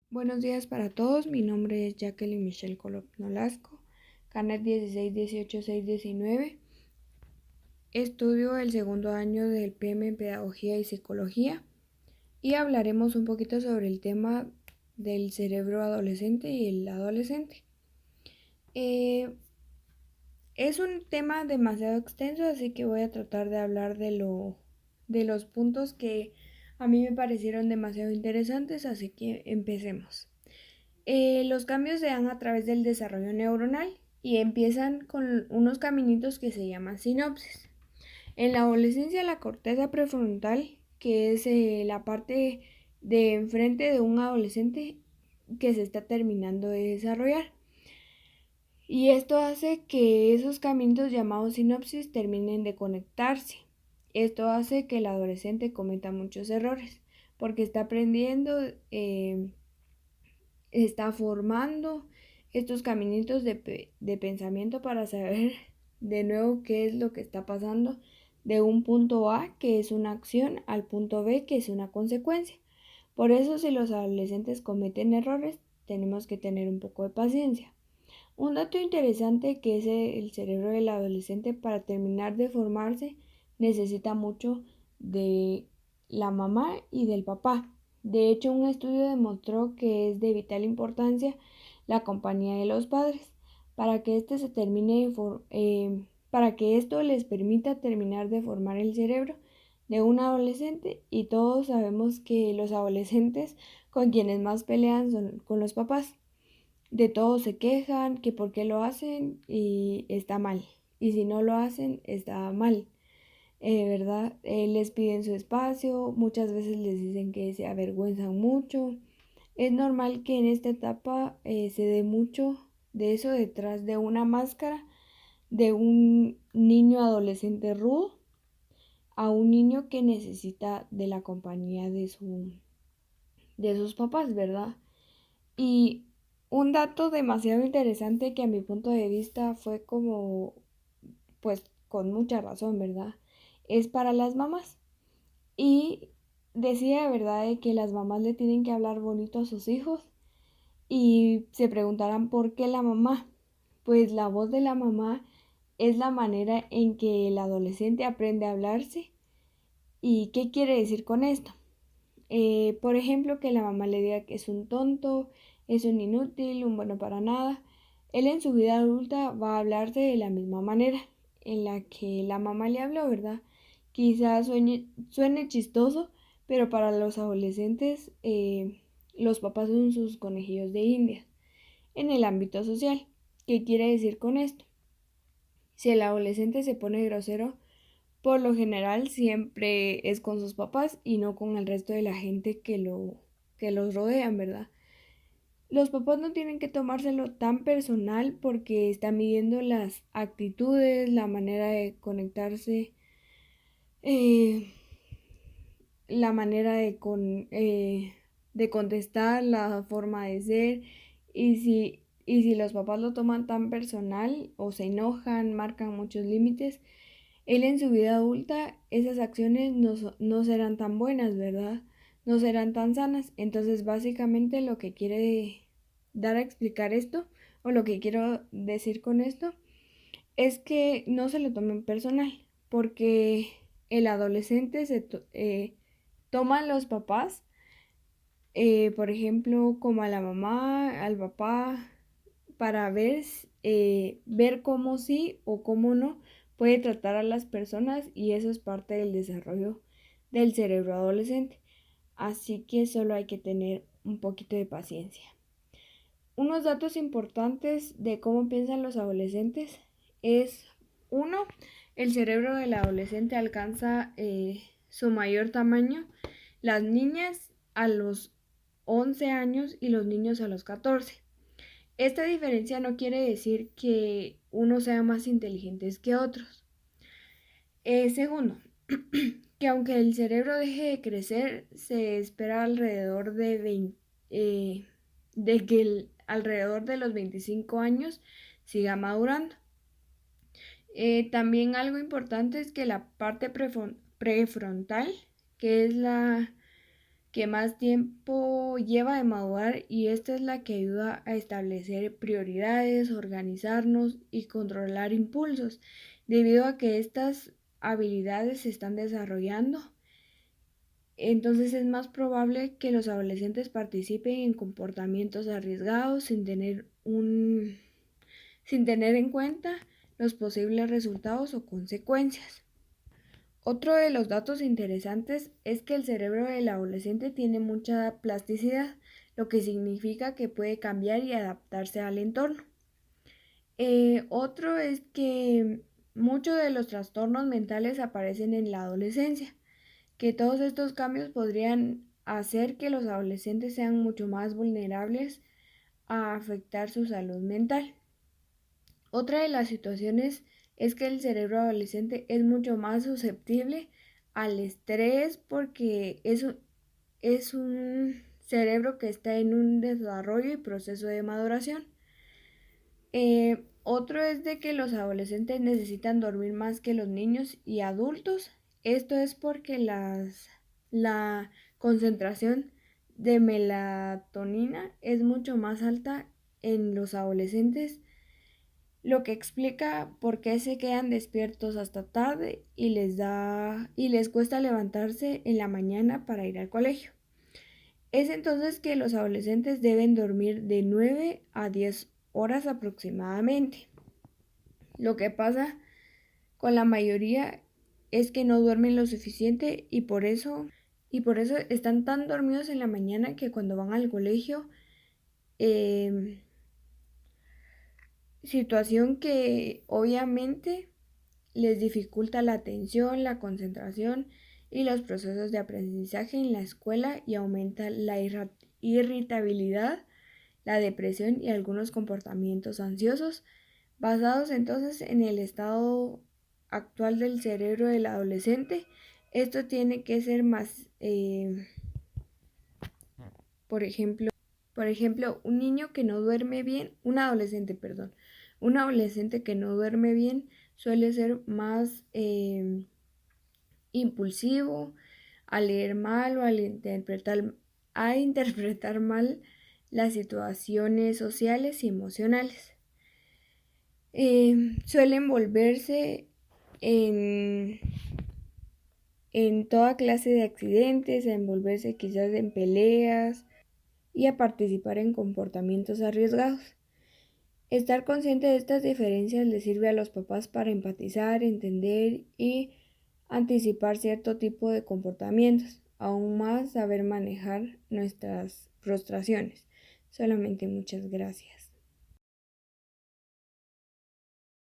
Buenos días para todos, mi nombre es Jacqueline Michelle Colop Nolasco, carnet 16 18 6 19. Estudio el segundo año del PM en Pedagogía y Psicología y hablaremos un poquito sobre el tema del cerebro adolescente y el adolescente. Eh, es un tema demasiado extenso, así que voy a tratar de hablar de los puntos que a mí me parecieron demasiado interesantes, así que empecemos. Los cambios se dan a través del desarrollo neuronal y empiezan con unos caminitos que se llaman sinapsis. En la adolescencia, la corteza prefrontal, que es la parte de enfrente de un adolescente que se está terminando de desarrollar. Y esto hace que esos caminitos llamados sinapsis terminen de conectarse. Esto hace que el adolescente cometa muchos errores porque está aprendiendo, está formando estos caminitos de pensamiento para saber de nuevo qué es lo que está pasando de un punto A, que es una acción, al punto B, que es una consecuencia. Por eso, si los adolescentes cometen errores, tenemos que tener un poco de paciencia. Un dato interesante que es el cerebro del adolescente, para terminar de formarse necesita mucho de la mamá y del papá. De hecho, un estudio demostró que es de vital importancia la compañía de los padres para que para que esto les permita terminar de formar el cerebro de un adolescente. Y todos sabemos que los adolescentes con quienes más pelean son con los papás. De todo se quejan, que por qué lo hacen y está mal. Y si no lo hacen, está mal. ¿Verdad? Les piden su espacio, muchas veces les dicen que se avergüenzan mucho. Es normal que en esta etapa se dé mucho de eso detrás de una máscara de un niño adolescente rudo a un niño que necesita de la compañía de sus papás, ¿verdad? Y un dato demasiado interesante que a mi punto de vista fue como, pues con mucha razón, ¿verdad? Es para las mamás. Y decía de verdad de que las mamás le tienen que hablar bonito a sus hijos y se preguntarán por qué la mamá. Pues la voz de la mamá es la manera en que el adolescente aprende a hablarse. ¿Y qué quiere decir con esto? Por ejemplo, que la mamá le diga que es un tonto, es un inútil, un bueno para nada. Él en su vida adulta va a hablarse de la misma manera en la que la mamá le habló, ¿verdad? Quizás suene chistoso, pero para los adolescentes los papás son sus conejillos de India en el ámbito social. ¿Qué quiere decir con esto? Si el adolescente se pone grosero, por lo general siempre es con sus papás y no con el resto de la gente que los rodean, ¿verdad? Los papás no tienen que tomárselo tan personal porque están midiendo las actitudes, la manera de conectarse, eh, la manera de contestar, la forma de ser. Y si los papás lo toman tan personal o se enojan, marcan muchos límites, él en su vida adulta, esas acciones no serán tan buenas, ¿verdad? No serán tan sanas. Entonces, básicamente lo que quiere dar a explicar esto, o lo que quiero decir con esto, es que no se lo tomen personal, porque el adolescente toma a los papás, por ejemplo, como a la mamá, al papá, para ver cómo sí o cómo no puede tratar a las personas, y eso es parte del desarrollo del cerebro adolescente. Así que solo hay que tener un poquito de paciencia. Unos datos importantes de cómo piensan los adolescentes es: uno, el cerebro del adolescente alcanza su mayor tamaño, las niñas a los 11 años y los niños a los 14. Esta diferencia no quiere decir que unos sean más inteligentes que otros. Segundo, que aunque el cerebro deje de crecer, se espera alrededor de que alrededor de los 25 años siga madurando. También algo importante es que la parte prefrontal, que es que más tiempo lleva de madurar, y esta es la que ayuda a establecer prioridades, organizarnos y controlar impulsos. Debido a que estas habilidades se están desarrollando, entonces es más probable que los adolescentes participen en comportamientos arriesgados sin tener en cuenta los posibles resultados o consecuencias. Otro de los datos interesantes es que el cerebro del adolescente tiene mucha plasticidad, lo que significa que puede cambiar y adaptarse al entorno. Otro es que muchos de los trastornos mentales aparecen en la adolescencia, que todos estos cambios podrían hacer que los adolescentes sean mucho más vulnerables a afectar su salud mental. Otra de las situaciones es que el cerebro adolescente es mucho más susceptible al estrés porque es un cerebro que está en un desarrollo y proceso de maduración. Otro es de que los adolescentes necesitan dormir más que los niños y adultos. Esto es porque la concentración de melatonina es mucho más alta en los adolescentes, lo que explica por qué se quedan despiertos hasta tarde y les cuesta levantarse en la mañana para ir al colegio. Es entonces que los adolescentes deben dormir de 9 a 10 horas aproximadamente. Lo que pasa con la mayoría es que no duermen lo suficiente y por eso están tan dormidos en la mañana que cuando van al colegio, eh, situación que obviamente les dificulta la atención, la concentración y los procesos de aprendizaje en la escuela, y aumenta la irritabilidad, la depresión y algunos comportamientos ansiosos, basados entonces en el estado actual del cerebro del adolescente. Esto tiene que ser más, por ejemplo, un niño que no duerme bien, un adolescente que no duerme bien suele ser más impulsivo, a leer mal o a interpretar mal las situaciones sociales y emocionales. Suelen volverse en, en toda clase de accidentes, a envolverse quizás en peleas y a participar en comportamientos arriesgados. Estar consciente de estas diferencias le sirve a los papás para empatizar, entender y anticipar cierto tipo de comportamientos, aún más saber manejar nuestras frustraciones. Solamente muchas gracias.